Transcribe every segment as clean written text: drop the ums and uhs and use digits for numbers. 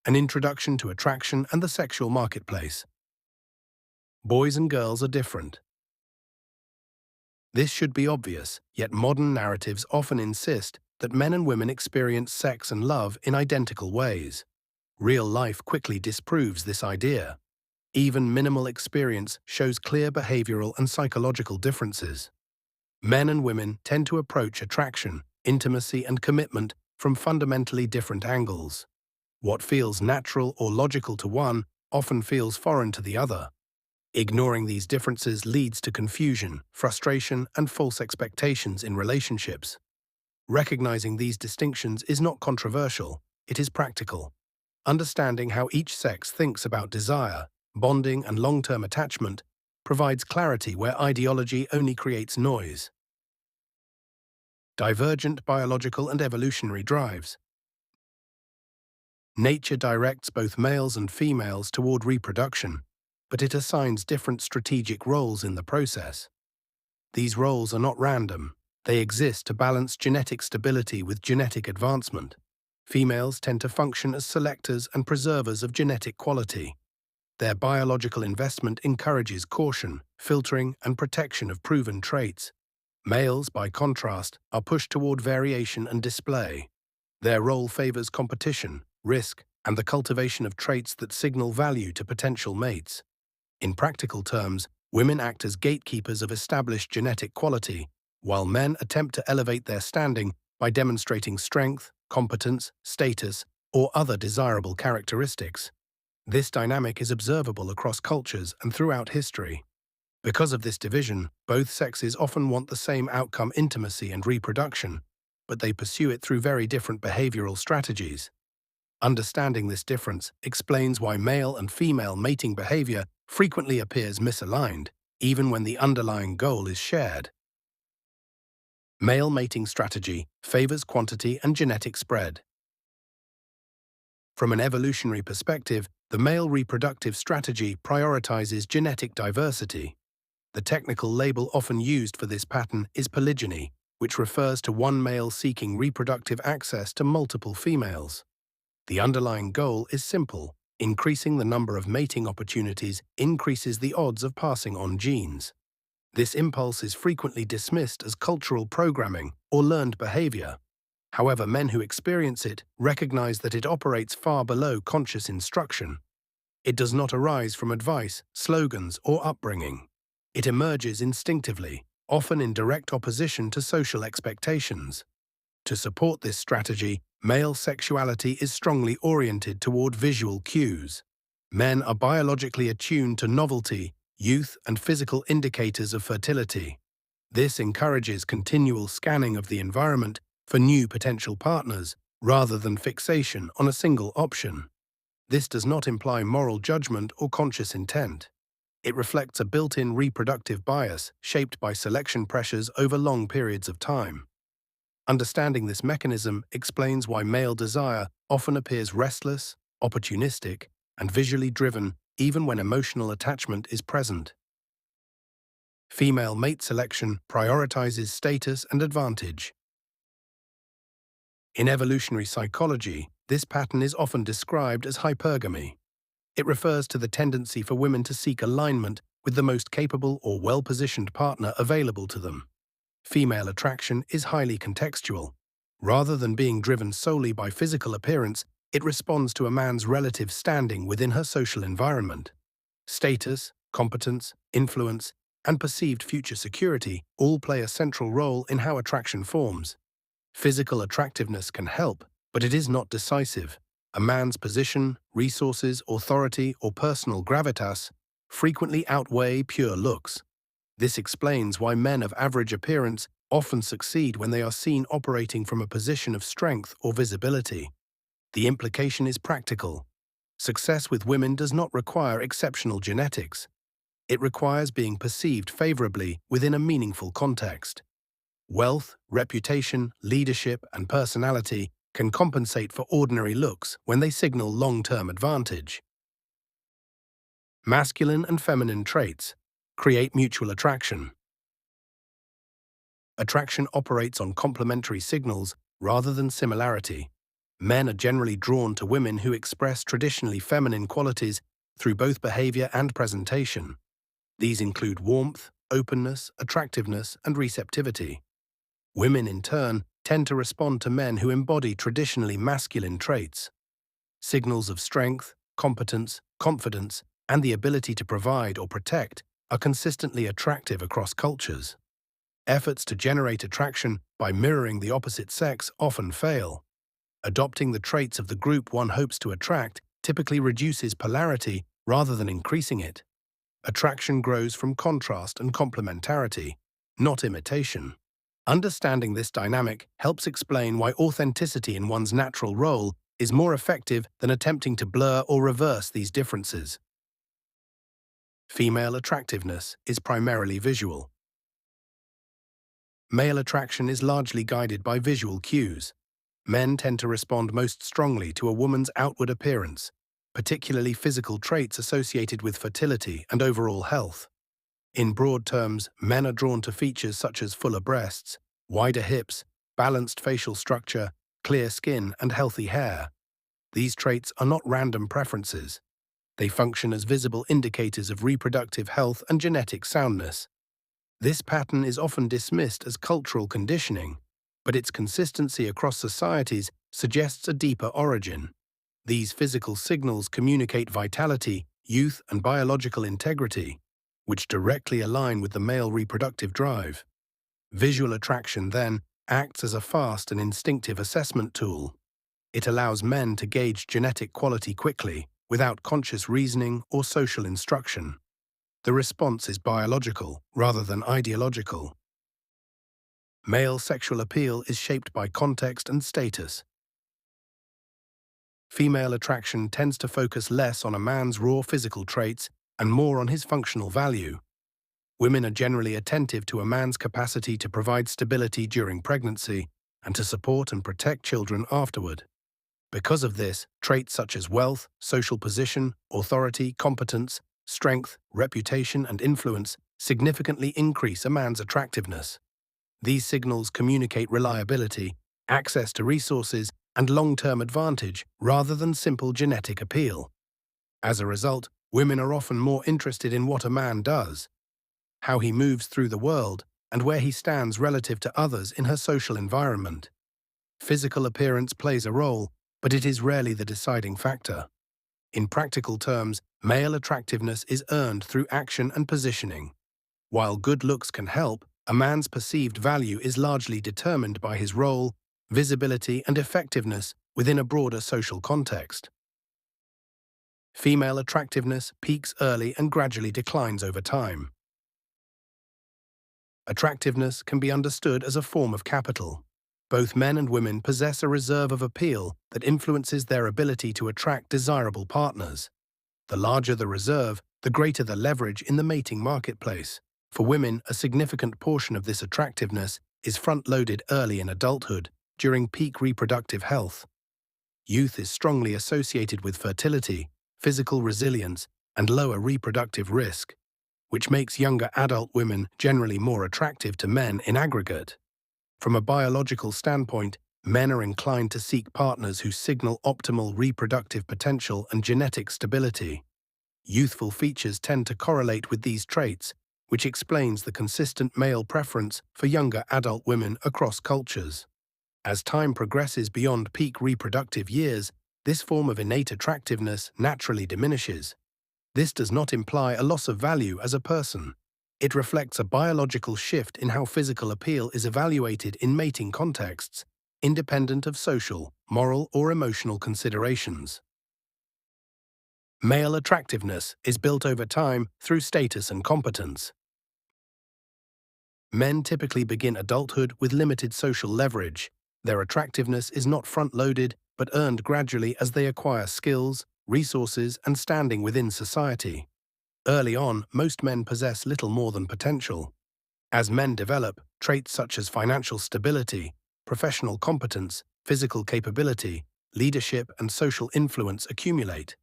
An introduction to attraction and the sexual marketplace. Boys and girls are different. This should be obvious, yet modern narratives often insist that men and women experience sex and love in identical ways. Real life quickly disproves this idea. Even minimal experience shows clear behavioral and psychological differences. Men and women tend to approach attraction, intimacy, and commitment from fundamentally different angles. What feels natural or logical to one often feels foreign to the other. Ignoring these differences leads to confusion, frustration, and false expectations in relationships. Recognizing these distinctions is not controversial, it is practical. Understanding how each sex thinks about desire, bonding, and long-term attachment provides clarity where ideology only creates noise. Divergent biological and evolutionary drives. Nature directs both males and females toward reproduction, but it assigns different strategic roles in the process. These roles are not random. They exist to balance genetic stability with genetic advancement. Females tend to function as selectors and preservers of genetic quality. Their biological investment encourages caution, filtering, and protection of proven traits. Males, by contrast, are pushed toward variation and display. Their role favors competition, risk, and the cultivation of traits that signal value to potential mates. In practical terms, women act as gatekeepers of established genetic quality, while men attempt to elevate their standing by demonstrating strength, competence, status, or other desirable characteristics. This dynamic is observable across cultures and throughout history. Because of this division, both sexes often want the same outcome: intimacy and reproduction, but they pursue it through very different behavioral strategies. Understanding this difference explains why male and female mating behavior frequently appears misaligned, even when the underlying goal is shared. Male mating strategy favors quantity and genetic spread. From an evolutionary perspective, the male reproductive strategy prioritizes genetic diversity. The technical label often used for this pattern is polygyny, which refers to one male seeking reproductive access to multiple females. The underlying goal is simple: increasing the number of mating opportunities increases the odds of passing on genes. This impulse is frequently dismissed as cultural programming or learned behavior. However, men who experience it recognize that it operates far below conscious instruction. It does not arise from advice, slogans, or upbringing. It emerges instinctively, often in direct opposition to social expectations. To support this strategy, male sexuality is strongly oriented toward visual cues. Men are biologically attuned to novelty, youth, and physical indicators of fertility. This encourages continual scanning of the environment for new potential partners, rather than fixation on a single option. This does not imply moral judgment or conscious intent. It reflects a built-in reproductive bias shaped by selection pressures over long periods of time. Understanding this mechanism explains why male desire often appears restless, opportunistic, and visually driven even when emotional attachment is present. Female mate selection prioritizes status and advantage. In evolutionary psychology, this pattern is often described as hypergamy. It refers to the tendency for women to seek alignment with the most capable or well-positioned partner available to them. Female attraction is highly contextual. Rather than being driven solely by physical appearance, it responds to a man's relative standing within her social environment. Status, competence, influence, and perceived future security all play a central role in how attraction forms. Physical attractiveness can help, but it is not decisive. A man's position, resources, authority, or personal gravitas frequently outweigh pure looks. This explains why men of average appearance often succeed when they are seen operating from a position of strength or visibility. The implication is practical. Success with women does not require exceptional genetics. It requires being perceived favorably within a meaningful context. Wealth, reputation, leadership, and personality can compensate for ordinary looks when they signal long-term advantage. Masculine and feminine traits create mutual attraction. Attraction operates on complementary signals rather than similarity. Men are generally drawn to women who express traditionally feminine qualities through both behavior and presentation. These include warmth, openness, attractiveness, and receptivity. Women, in turn, tend to respond to men who embody traditionally masculine traits. Signals of strength, competence, confidence, and the ability to provide or protect are consistently attractive across cultures. Efforts to generate attraction by mirroring the opposite sex often fail. Adopting the traits of the group one hopes to attract typically reduces polarity rather than increasing it. Attraction grows from contrast and complementarity, not imitation. Understanding this dynamic helps explain why authenticity in one's natural role is more effective than attempting to blur or reverse these differences. Female attractiveness is primarily visual. Male attraction is largely guided by visual cues. Men tend to respond most strongly to a woman's outward appearance, particularly physical traits associated with fertility and overall health. In broad terms, men are drawn to features such as fuller breasts, wider hips, balanced facial structure, clear skin, and healthy hair. These traits are not random preferences. They function as visible indicators of reproductive health and genetic soundness. This pattern is often dismissed as cultural conditioning, but its consistency across societies suggests a deeper origin. These physical signals communicate vitality, youth, and biological integrity, which directly align with the male reproductive drive. Visual attraction, then, acts as a fast and instinctive assessment tool. It allows men to gauge genetic quality quickly, without conscious reasoning or social instruction. The response is biological rather than ideological. Male sexual appeal is shaped by context and status. Female attraction tends to focus less on a man's raw physical traits and more on his functional value. Women are generally attentive to a man's capacity to provide stability during pregnancy and to support and protect children afterward. Because of this, traits such as wealth, social position, authority, competence, strength, reputation, and influence significantly increase a man's attractiveness. These signals communicate reliability, access to resources, and long-term advantage rather than simple genetic appeal. As a result, women are often more interested in what a man does, how he moves through the world, and where he stands relative to others in her social environment. Physical appearance plays a role, but it is rarely the deciding factor. In practical terms, male attractiveness is earned through action and positioning. While good looks can help, a man's perceived value is largely determined by his role, visibility, and effectiveness within a broader social context. Female attractiveness peaks early and gradually declines over time. Attractiveness can be understood as a form of capital. Both men and women possess a reserve of appeal that influences their ability to attract desirable partners. The larger the reserve, the greater the leverage in the mating marketplace. For women, a significant portion of this attractiveness is front-loaded early in adulthood, during peak reproductive health. Youth is strongly associated with fertility, physical resilience, and lower reproductive risk, which makes younger adult women generally more attractive to men in aggregate. From a biological standpoint, men are inclined to seek partners who signal optimal reproductive potential and genetic stability. Youthful features tend to correlate with these traits, which explains the consistent male preference for younger adult women across cultures. As time progresses beyond peak reproductive years, this form of innate attractiveness naturally diminishes. This does not imply a loss of value as a person. It reflects a biological shift in how physical appeal is evaluated in mating contexts, independent of social, moral, or emotional considerations. Male attractiveness is built over time through status and competence. Men typically begin adulthood with limited social leverage. Their attractiveness is not front-loaded, but earned gradually as they acquire skills, resources, and standing within society. Early on, most men possess little more than potential. As men develop, traits such as financial stability, professional competence, physical capability, leadership, and social influence accumulate.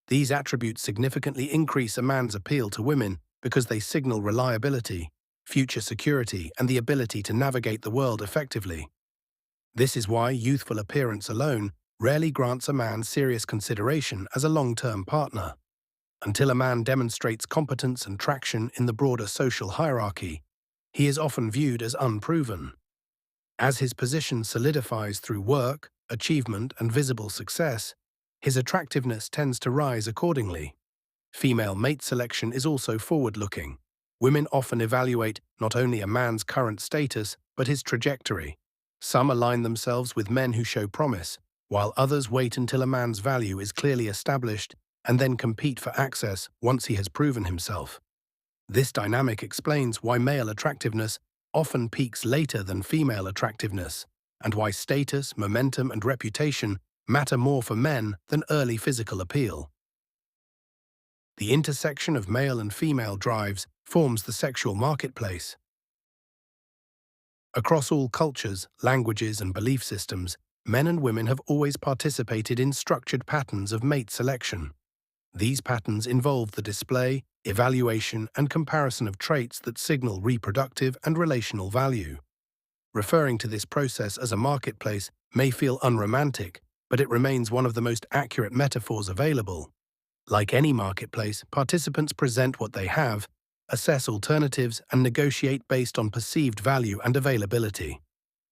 These attributes significantly increase a man's appeal to women because they signal reliability, future security, and the ability to navigate the world effectively. This is why youthful appearance alone rarely grants a man serious consideration as a long-term partner. Until a man demonstrates competence and traction in the broader social hierarchy, he is often viewed as unproven. As his position solidifies through work, achievement, and visible success, his attractiveness tends to rise accordingly. Female mate selection is also forward-looking. Women often evaluate not only a man's current status, but his trajectory. Some align themselves with men who show promise, while others wait until a man's value is clearly established and then compete for access once he has proven himself. This dynamic explains why male attractiveness often peaks later than female attractiveness, and why status, momentum, and reputation matter more for men than early physical appeal. The intersection of male and female drives forms the sexual marketplace. Across all cultures, languages, and belief systems, men and women have always participated in structured patterns of mate selection. These patterns involve the display, evaluation, and comparison of traits that signal reproductive and relational value. Referring to this process as a marketplace may feel unromantic, but it remains one of the most accurate metaphors available. Like any marketplace, participants present what they have, assess alternatives, and negotiate based on perceived value and availability.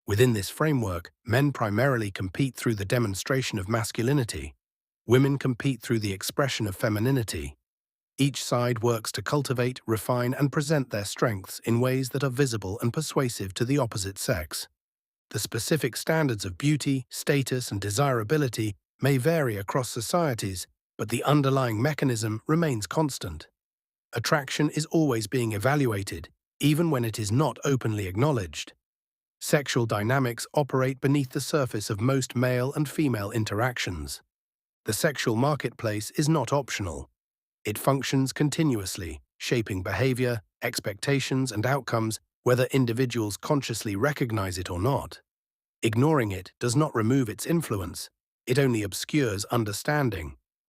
Within this framework, men primarily compete through the demonstration of masculinity. Women compete through the expression of femininity. Each side works to cultivate, refine, and present their strengths in ways that are visible and persuasive to the opposite sex. The specific standards of beauty, status, and desirability may vary across societies, but the underlying mechanism remains constant. Attraction is always being evaluated, even when it is not openly acknowledged. Sexual dynamics operate beneath the surface of most male and female interactions. The sexual marketplace is not optional. It functions continuously, shaping behavior, expectations, and outcomes, whether individuals consciously recognize it or not. Ignoring it does not remove its influence, it only obscures understanding.